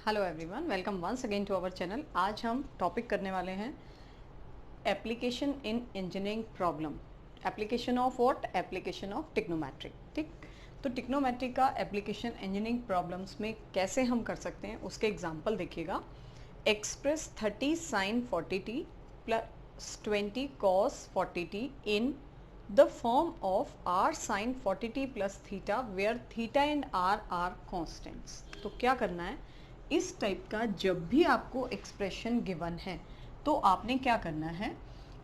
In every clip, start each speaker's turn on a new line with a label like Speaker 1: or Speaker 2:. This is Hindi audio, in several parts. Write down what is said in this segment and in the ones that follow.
Speaker 1: Hello everyone, welcome once again to our channel. आज हम टॉपिक करने वाले हैं application in engineering problem. Application of what? Application of trigonometric. ठीक, तो ट्रिग्नोमेट्रिक का एप्लीकेशन इंजीनियरिंग प्रॉब्लम्स में कैसे हम कर सकते हैं उसके एग्जांपल देखिएगा। Express 30 sine 40t plus 20 cos 40t in the form of r sine 40t plus theta where theta and r are constants. तो क्या करना है, इस टाइप का जब भी आपको एक्सप्रेशन गिवन है तो आपने क्या करना है,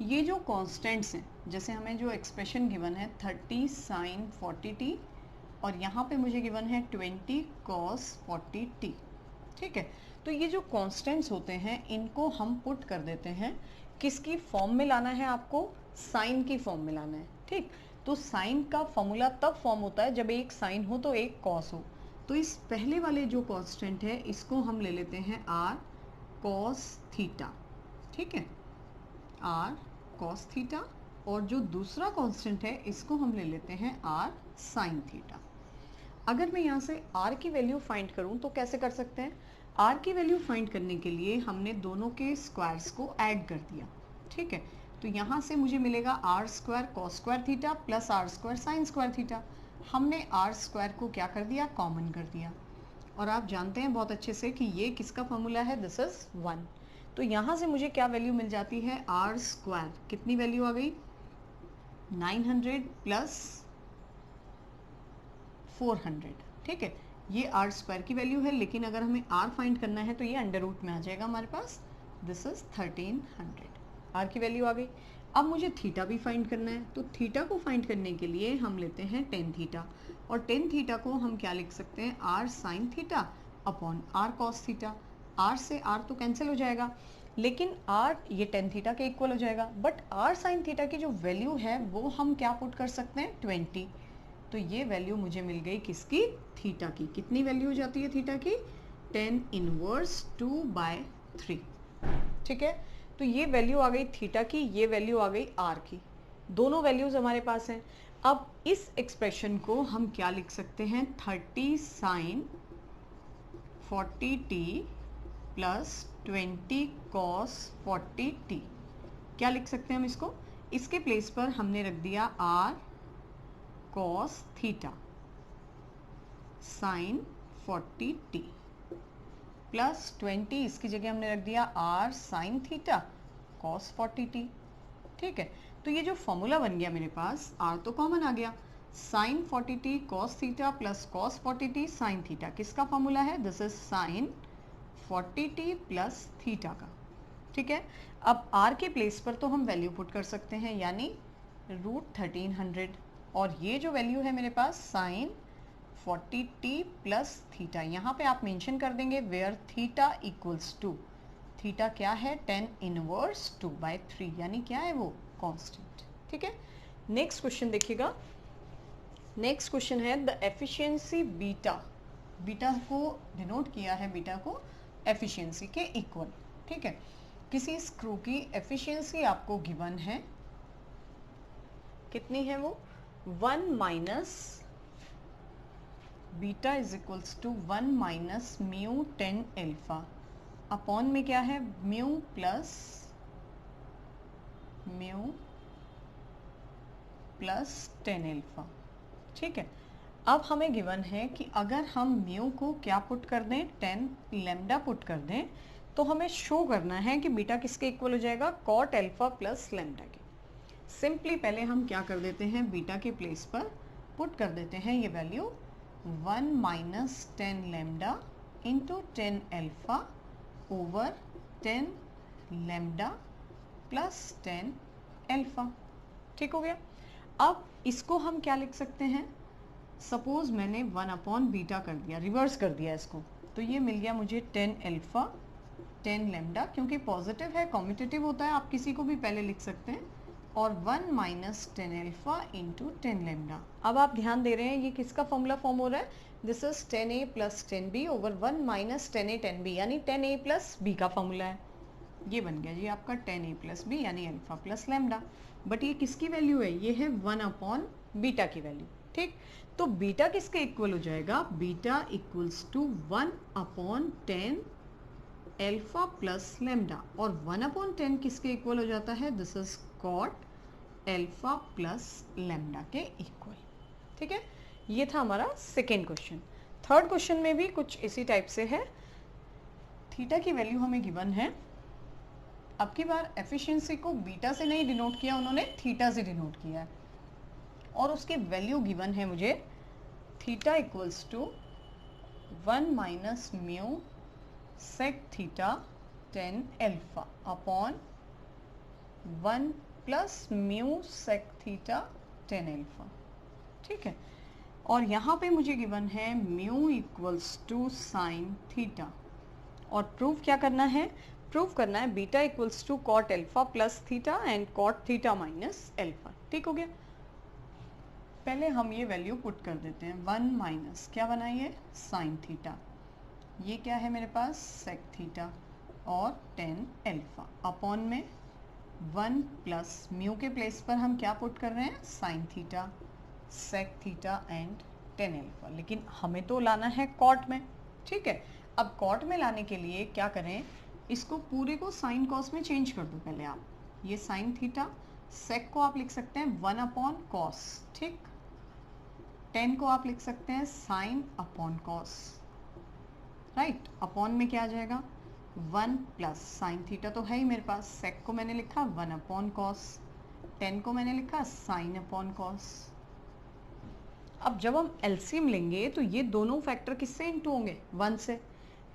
Speaker 1: ये जो कॉन्स्टेंट्स हैं, जैसे हमें जो एक्सप्रेशन गिवन है 30 साइन 40t और यहाँ पे मुझे गिवन है 20 कॉस 40t। ठीक है, तो ये जो कॉन्स्टेंट्स होते हैं इनको हम पुट कर देते हैं, किसकी फॉर्म में लाना है आपको? साइन की फॉर्म में लाना है। ठीक, तो साइन का फॉर्मूला तब फॉर्म होता है जब एक साइन हो तो एक कॉस हो। तो इस पहले वाले जो कांस्टेंट है इसको हम ले लेते हैं r cos थीटा। ठीक है, r cos थीटा, और जो दूसरा कांस्टेंट है इसको हम ले लेते हैं r sin थीटा। अगर मैं यहाँ से r की वैल्यू फाइंड करूँ तो कैसे कर सकते हैं? r की वैल्यू फाइंड करने के लिए हमने दोनों के स्क्वायर्स को ऐड कर दिया। ठीक है, तो यहाँ से मुझे मिलेगा r square cos square theta plus r square sin square theta. हमने r स्क्वायर को क्या कर दिया? कॉमन कर दिया। और आप जानते हैं बहुत अच्छे से कि ये किसका फॉर्मूला है? This is 1। तो यहाँ से मुझे क्या वैल्यू मिल जाती है? r स्क्वायर, कितनी वैल्यू आ गई? 900 प्लस 400। ठीक है, ये r स्क्वायर की वैल्यू है, लेकिन अगर हमें r फाइंड करना है तो ये अंडर रूट में आ जाएगा हमारे पास। This is 1300। r की वैल्यू आ गई। अब मुझे थीटा भी फाइंड करना है, तो थीटा को फाइंड करने के लिए हम लेते हैं टेन थीटा, और टेन थीटा को हम क्या लिख सकते हैं? r sign theta upon r cos theta. r से r तो कैंसिल हो जाएगा, लेकिन r ये टेन थीटा के इक्वल हो जाएगा, बट r साइन थीटा की जो वैल्यू है वो हम क्या पुट कर सकते हैं? 20। तो ये वैल्यू मुझे मिल गई किसकी? थीटा की। कितनी वैल्यू हो जाती है थीटा की? 10 इनवर्स 2/3। ठीक है, तो ये वैल्यू आ गई थीटा की, ये वैल्यू आ गई आर की। दोनों वैल्यूज हमारे पास हैं। अब इस एक्सप्रेशन को हम क्या लिख सकते हैं? 30 sine 40t plus 20 cos 40t। क्या लिख सकते हैं हम इसको? इसके प्लेस पर हमने रख दिया r cos theta sine 40t plus 20, इसकी जगह हमने रख दिया r sine theta cos 40t। ठीक है, तो ये जो फॉर्मूला बन गया मेरे पास, r तो कॉमन आ गया, sine 40t cos theta plus cos 40t sine theta. किसका फॉर्मूला है? This is sine 40t plus theta का। ठीक है, अब r के प्लेस पर तो हम वैल्यू पुट कर सकते हैं, यानी √1300, और ये जो वैल्यू है मेरे पास साइन 40t प्लस थीटा, यहाँ पे आप मेंशन कर देंगे where theta equals to, theta क्या है? 10 इनवर्स 2/3, यानी क्या है वो? कांस्टेंट। ठीक है, नेक्स्ट क्वेश्चन देखिएगा। नेक्स्ट क्वेश्चन है द एफिशिएंसी बीटा। बीटा को डिनोट किया है, बीटा को एफिशिएंसी के इक्वल। ठीक है, किसी स्क्रू की एफिशिएंसी आपको गिवन है, कितनी है वो? 1 minus beta is equals to 1 minus mu 10 alpha upon में क्या है? Mu plus 10 alpha. ठीक है, अब हमें गिवन है कि अगर हम म्यू को क्या पुट कर दें? 10 लेमडा पुट कर दें, तो हमें शो करना है कि बीटा किसके इक्वल हो जाएगा? कॉट एल्फा प्लस लेमडा के। सिंपली पहले हम क्या कर देते हैं? बीटा के प्लेस पर पुट कर देते हैं ये value 1 minus 10 lambda into 10 alpha over 10 lambda plus 10 alpha. ठीक हो गया। अब इसको हम क्या लिख सकते हैं? सपोज मैंने 1 अपॉन बीटा कर दिया, रिवर्स कर दिया इसको, तो ये मिल गया मुझे 10 एल्फा 10 लेमडा, क्योंकि पॉजिटिव है, कॉम्यूटेटिव होता है, आप किसी को भी पहले लिख सकते हैं, और 1 माइनस 10 एल्फा इंटू 10 लेमडा। अब आप ध्यान दे रहे हैं ये किसका फॉर्मूला फॉर्म हो रहा है? This is 10a plus 10b over 1 minus 10a 10b, यानी 10a प्लस b का फॉर्मूला है। ये बन गया जी आपका 10a प्लस b, यानी अल्फा प्लस लेमडा। बट ये किसकी वैल्यू है? ये है 1 अपॉन बीटा की वैल्यू। ठीक, तो बीटा किसके इक्वल हो जाएगा, beta equals to 1/10 alpha plus lambda, और 1/10 किसके इक्वल हो जाता है, this is cot alpha plus lambda के इक्वल। ठीक है, ये था हमारा सेकेंड क्वेश्चन। थर्ड क्वेश्चन में भी कुछ इसी टाइप से है। थीटा की वैल्यू हमें गिवन है। अब की बार एफिशिएंसी को बीटा से नहीं डिनोट किया उन्होंने, थीटा से डिनोट किया है, और उसकी वैल्यू गिवन है मुझे theta equals to 1 minus mu sec theta 10 alpha upon 1 plus mu sec theta 10 alpha. ठीक है, और यहाँ पे मुझे गिवन है mu equals to sine theta, और प्रूफ क्या करना है, प्रूफ करना है beta equals to cot alpha plus theta and cot theta minus alpha. ठीक हो गया, पहले हम ये वैल्यू पुट कर देते हैं। 1 माइनस क्या बनाइए, साइन थीटा, ये क्या है मेरे पास, सेक थीटा, और 10 अल्फा अपॉन में 1 प्लस म्यू के प्लेस पर हम क्या पुट कर रहे हैं, sine theta, sec theta and 10 alpha, लेकिन हमें तो लाना है कॉट में। ठीक है, अब कॉट में लाने के लिए क्या करें, इसको पूरे को साइन कॉस में चेंज कर दो पहले आप। ये साइन थीटा, सेक को आप लिख सकते हैं 1 अपॉन कॉस, ठीक, 10 को आप लिख सकते हैं sine upon cos, right, upon में क्या आ जाएगा, 1 प्लस साइन थीटा तो है ही मेरे पास, सेक को मैंने लिखा 1 अपॉन कॉस, 10 को मैंने लिखा साइन अपॉन कॉस। अब जब हम एलसीएम लेंगे तो ये दोनों फैक्टर किससे इंटू होंगे, 1 से,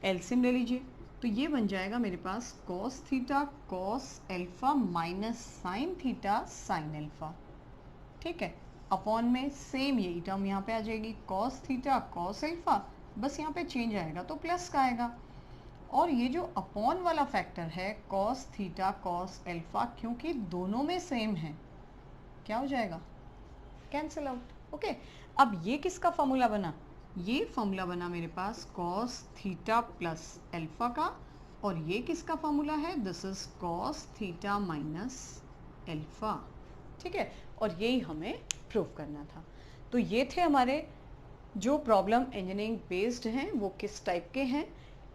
Speaker 1: एलसीएम ले लीजिए, तो ये बन जाएगा मेरे पास cos theta cos alpha minus sine theta sine alpha. ठीक है, अपॉन में सेम यही टर्म यहाँ पे आ जाएगी, कॉस थीटा कॉस अल्फा, बस यहाँ पे चेंज आएगा तो प्लस का आएगा, और ये जो अपॉन वाला फैक्टर है कॉस थीटा कॉस अल्फा, क्योंकि दोनों में सेम है, क्या हो जाएगा, कैंसिल आउट। ओके, अब ये किसका फॉर्मूला बना, ये फॉर्मूला बना मेरे पास कॉस थीटा प्लस अल्फा का, और ये किसका फॉर्मूला है, this is cos theta minus alpha. ठीक है, और यही हमें प्रूव करना था। तो ये थे हमारे जो प्रॉब्लम इंजीनियरिंग बेस्ड हैं, वो किस टाइप के हैं।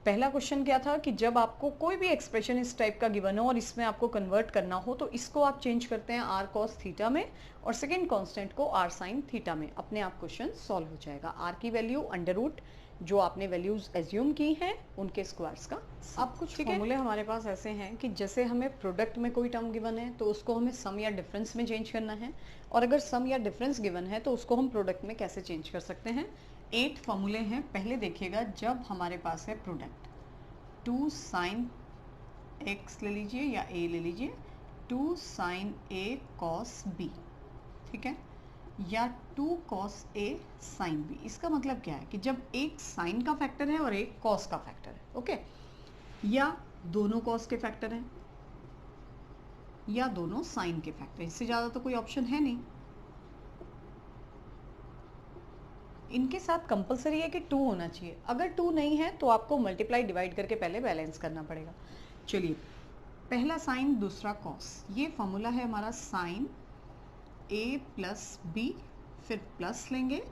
Speaker 1: पहला क्वेश्चन क्या था कि जब आपको कोई भी एक्सप्रेशन इस टाइप का गिवन हो और इसमें आपको कन्वर्ट करना हो तो इसको आप चेंज करते हैं आर कॉस थीटा में, और सेकेंड कांस्टेंट को आर साइन थीटा में, अपने आप क्वेश्चन सॉल्व हो जाएगा। आर की वैल्यू अंडर रूट जो आपने वैल्यूज एज्यूम की हैं उनके स्क्वायर्स का। अब कुछ फॉर्मूले हमारे पास ऐसे हैं कि जैसे हमें प्रोडक्ट में कोई टर्म गिवन है तो उसको हमें सम या डिफरेंस में चेंज करना है, और अगर सम या डिफरेंस गिवन है तो उसको हम प्रोडक्ट में कैसे चेंज कर सकते हैं। 8 फॉर्मूले हैं। पहले देखिएगा, जब हमारे पास है प्रोडक्ट 2 साइन एक्स ले लीजिए या ए ले लीजिए, 2 साइन ए कॉस बी, ठीक है, या 2 कॉस ए साइन बी। इसका मतलब क्या है कि जब एक साइन का फैक्टर है और एक कॉस का फैक्टर है, ओके, या दोनों कॉस के फैक्टर हैं या दोनों साइन के फैक्टर, इससे ज़्यादा तो कोई ऑप्शन है नहीं। इनके साथ कंपलसरी है कि 2 होना चाहिए, अगर 2 नहीं है तो आपको मल्टीप्लाई डिवाइड करके पहले बैलेंस करना पड़ेगा। चलिए, पहला साइन दूसरा कॉस, ये फॉर्मूला है हमारा साइन ए प्लस बी, फिर प्लस लेंगे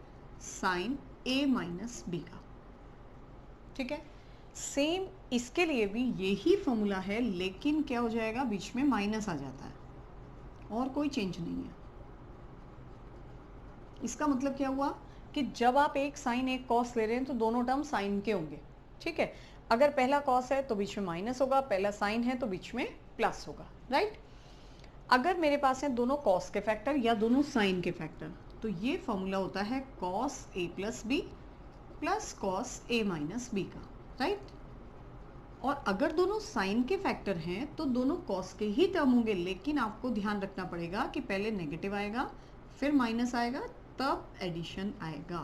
Speaker 1: साइन ए माइनस बी का, ठीक है। सेम इसके लिए भी यही फॉर्मूला है, लेकिन क्या हो जाएगा, बीच में माइनस आ जाता है और कोई चेंज नहीं है। इसका मतलब क्या हुआ कि जब आप एक साइन एक कॉस ले रहे हैं तो दोनों टर्म साइन के होंगे, ठीक है। अगर पहला कॉस है तो बीच में माइनस होगा, पहला साइन है तो बीच में प्लस होगा, राइट। अगर मेरे पास है दोनों कॉस के फैक्टर या दोनों साइन के फैक्टर, तो ये फॉर्मूला होता है cos A plus B plus cos A minus B का, राइट। और अगर दोनों साइन के फैक्टर हैं तो दोनों कॉस के ही टर्म होंगे, लेकिन आपको ध्यान रखना पड़ेगा कि पहले नेगेटिव आएगा फिर माइनस आएगा तब एडिशन आएगा,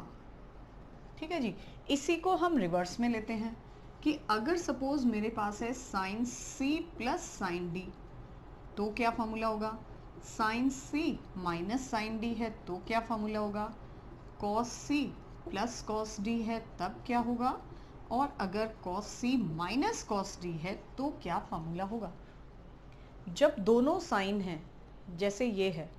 Speaker 1: ठीक है जी। इसी को हम रिवर्स में लेते हैं कि अगर सपोज मेरे पास है sine C plus sine D, तो क्या फॉर्मूला होगा, sine C minus sine D है तो क्या फॉर्मूला होगा, cos C plus cos D है तब क्या होगा, और अगर cos C minus cos D है तो क्या फॉर्मूला होगा। जब दोनों साइन हैं, जैसे ये है,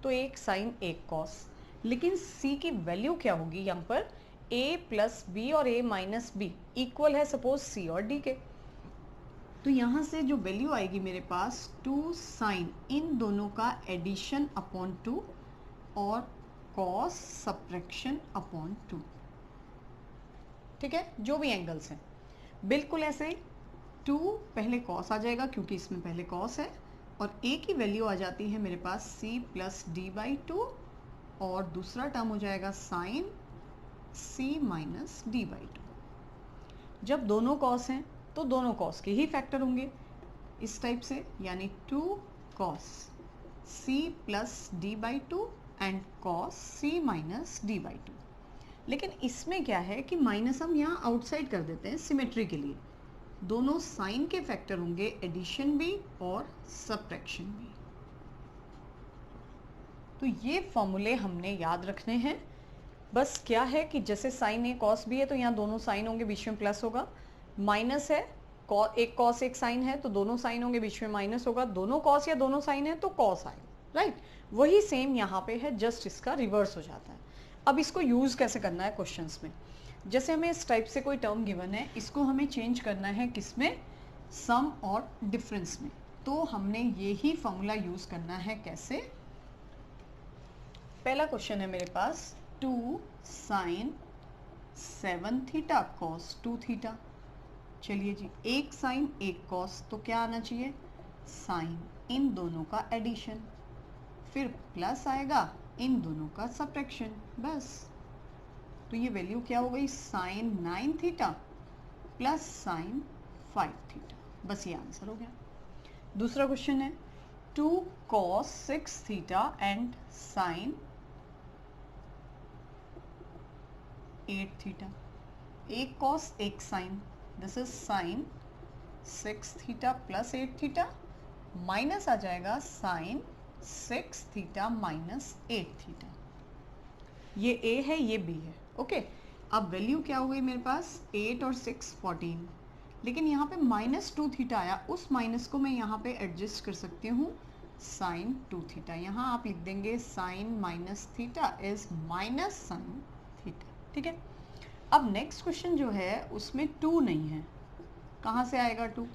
Speaker 1: तो एक साइन एक कॉस, लेकिन c की वैल्यू क्या होगी यहाँ पर, a प्लस बी और a माइनस बी इक्वल है सपोज c और d के। तो यहाँ से जो वैल्यू आएगी मेरे पास 2 साइन इन दोनों का एडिशन अपॉन 2 और कॉस सब्ट्रैक्शन अपॉन 2। ठीक है, जो भी एंगल्स हैं बिल्कुल ऐसे 2 पहले कॉस आ जाएगा क्योंकि इसमें पहले कॉस है, और a की वैल्यू आ जाती है मेरे पास c प्लस डी बाई 2 और दूसरा टर्म हो जाएगा sine c minus D by 2। जब दोनों कॉस हैं तो दोनों कॉस के ही फैक्टर होंगे इस टाइप से, यानी 2 cos c plus D by 2 and cos c minus D by 2। लेकिन इसमें क्या है कि माइनस हम यहाँ आउटसाइड कर देते हैं सिमेट्री के लिए। दोनों साइन के फैक्टर होंगे, एडिशन भी और सब्ट्रैक्शन भी। तो ये फॉर्मूले हमने याद रखने हैं। बस क्या है कि जैसे साइन ए कॉस बी है तो यहाँ दोनों साइन होंगे, बीच में प्लस होगा। माइनस है, एक कॉस एक साइन है तो दोनों साइन होंगे, बीच में माइनस होगा। दोनों कॉस या दोनों साइन है तो कॉस आएगा, राइट। वही सेम यहाँ पे है, जस्ट इसका रिवर्स हो जाता है। अब इसको यूज कैसे करना है क्वेश्चंस में, जैसे हमें इस टाइप से कोई टर्म गिवन है, इसको हमें चेंज करना है किसमें, सम और डिफरेंस में। तो हमने ये ही फॉर्मूला यूज करना है। कैसे, पहला क्वेश्चन है मेरे पास 2 साइन 7 थीटा कॉस 2 थीटा। चलिए जी, एक साइन एक कॉस, तो क्या आना चाहिए, साइन इन दोनों का एडिशन, फिर प्लस आएगा इन दोनों का सब्ट्रैक्शन, बस। तो ये वैल्यू क्या हो गई, sine 9 theta plus sine 5 theta, बस ये आंसर हो गया। दूसरा क्वेश्चन है 2 cos 6 theta and sine 8 theta. एक कॉस एक sine, this is sine 6 theta plus 8 theta, minus आ जाएगा साइन 6 थीटा माइनस 8 थीटा। ये a है, ये b है, ओके। अब वैल्यू क्या हो गई मेरे पास, 8 और 6 14, लेकिन यहाँ पे -2 थीटा आया, उस माइनस को मैं यहाँ पे एडजस्ट कर सकती हूँ साइन 2 थीटा। यहाँ आप लिख देंगे sine minus theta is minus sine theta, ठीक है। अब नेक्स्ट क्वेश्चन जो है उसमें 2 नहीं है, कहाँ से आएगा 2,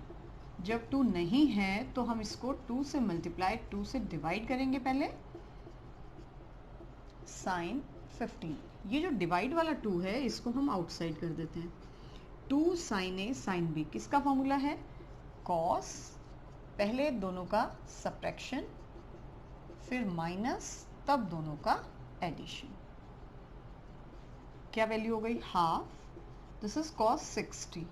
Speaker 1: जब 2 नहीं है तो हम इसको 2 से मल्टीप्लाई 2 से डिवाइड करेंगे पहले, साइन 15। ये जो डिवाइड वाला 2 है इसको हम आउटसाइड कर देते हैं। 2 साइन ए साइन बी किसका फॉर्मूला है, कॉस, पहले दोनों का सब्ट्रैक्शन, फिर माइनस, तब दोनों का एडिशन। क्या वैल्यू हो गई, half, this is cos 60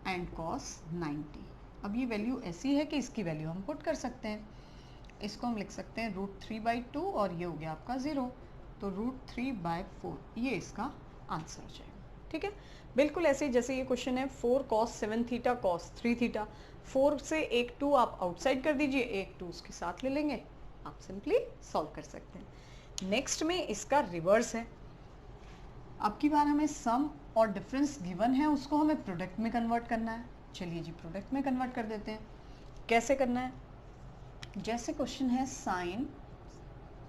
Speaker 1: and cos 90। अब ये वैल्यू ऐसी है कि इसकी वैल्यू हम पुट कर सकते हैं। इसको हम लिख सकते हैं √3/2 और ये हो गया आपका 0, तो √3/4 ये इसका आंसर हो जाएगा, ठीक है। बिल्कुल ऐसे जैसे ये क्वेश्चन है 4 cos 7 थीटा cos 3 थीटा, 4 से एक 2 आप आउटसाइड कर दीजिए, एक 2 उसके साथ ले लेंगे, आप सिंपली सॉल्व कर सकते हैं। नेक्स्ट में इसका रिवर्स है। अब की बार हमें सम और डिफरेंस गिवन है, उसको हमें प्रोडक्ट में कन्वर्ट करना है। चलिए जी, प्रोडक्ट में कन्वर्ट कर देते हैं। कैसे करना है, जैसे क्वेश्चन है sine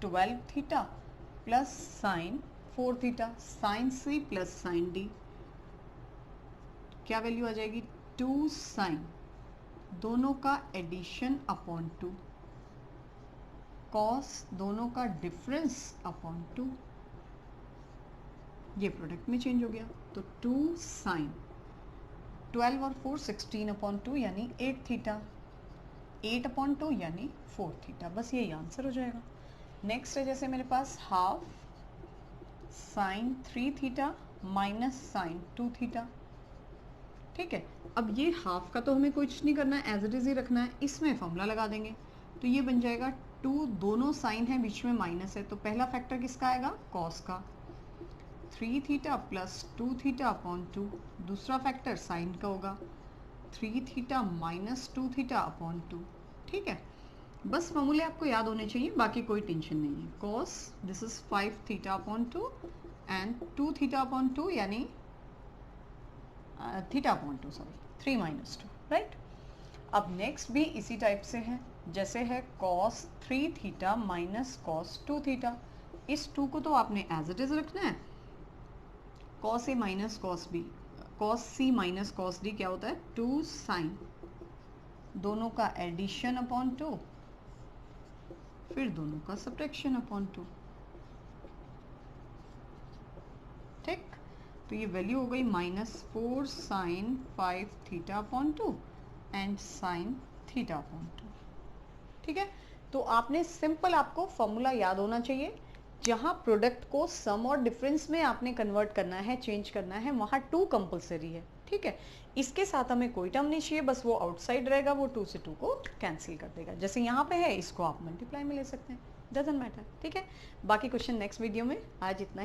Speaker 1: 12 theta plus sine 4 theta, sine C plus sine D, क्या वैल्यू आ जाएगी, 2 साइन दोनों का एडिशन अपॉन 2, कॉस दोनों का डिफरेंस अपॉन 2, ये प्रोडक्ट में चेंज हो गया। तो 2 साइन 12 और 4 16 अपॉन 2 यानी 8 थीटा, 8 अपॉन 2 यानी 4 थीटा, बस यही आंसर हो जाएगा। नेक्स्ट है जैसे मेरे पास half sine 3 theta minus sine 2 theta, ठीक है। अब ये हाफ का तो हमें कुछ नहीं करना है, एज इट इज ही रखना है, इसमें फॉर्मूला लगा देंगे। तो ये बन जाएगा 2, दोनों साइन है, बीच में माइनस है, तो पहला फैक्टर किसका आएगा, कॉस का, 3 थीटा प्लस 2 थीटा अपॉन 2, दूसरा फैक्टर साइन का होगा 3 थीटा माइनस 2 थीटा अपॉन 2, ठीक है। बस फॉर्मूले आपको याद होने चाहिए, बाकी कोई टेंशन नहीं है। Cos this is 5 theta upon 2 and 2 theta upon 2 यानी theta upon 2, sorry 3 minus 2, right. अब नेक्स्ट भी इसी टाइप से है, जैसे है cos 3 theta minus cos 2 theta, इस 2 को तो आपने एज इट इज रखना है, cos a minus cos b, cos c minus cos d क्या होता है 2 साइन, दोनों का एडिशन अपॉन 2, फिर दोनों का सब्ट्रैक्शन अपॉन 2। ठीक, तो ये वैल्यू हो गई -4 sine 5 theta upon 2 and sine theta upon 2। ठीक है, तो आपने सिंपल, आपको फॉर्मूला याद होना चाहिए, जहां प्रोडक्ट को सम और डिफरेंस में आपने कन्वर्ट करना है, चेंज करना है, वहां 2 कंपलसरी है। ठीक है, इसके साथ हमें कोई टर्म नहीं चाहिए, बस वो आउटसाइड रहेगा, वो 2 से 2 को कैंसिल कर देगा। जैसे यहाँ पे है, इसको आप मल्टीप्लाई में ले सकते हैं, डजंट मैटर। ठीक है, बाकी क्वेश्चन नेक्स्ट वीडियो में, आज इतना ही।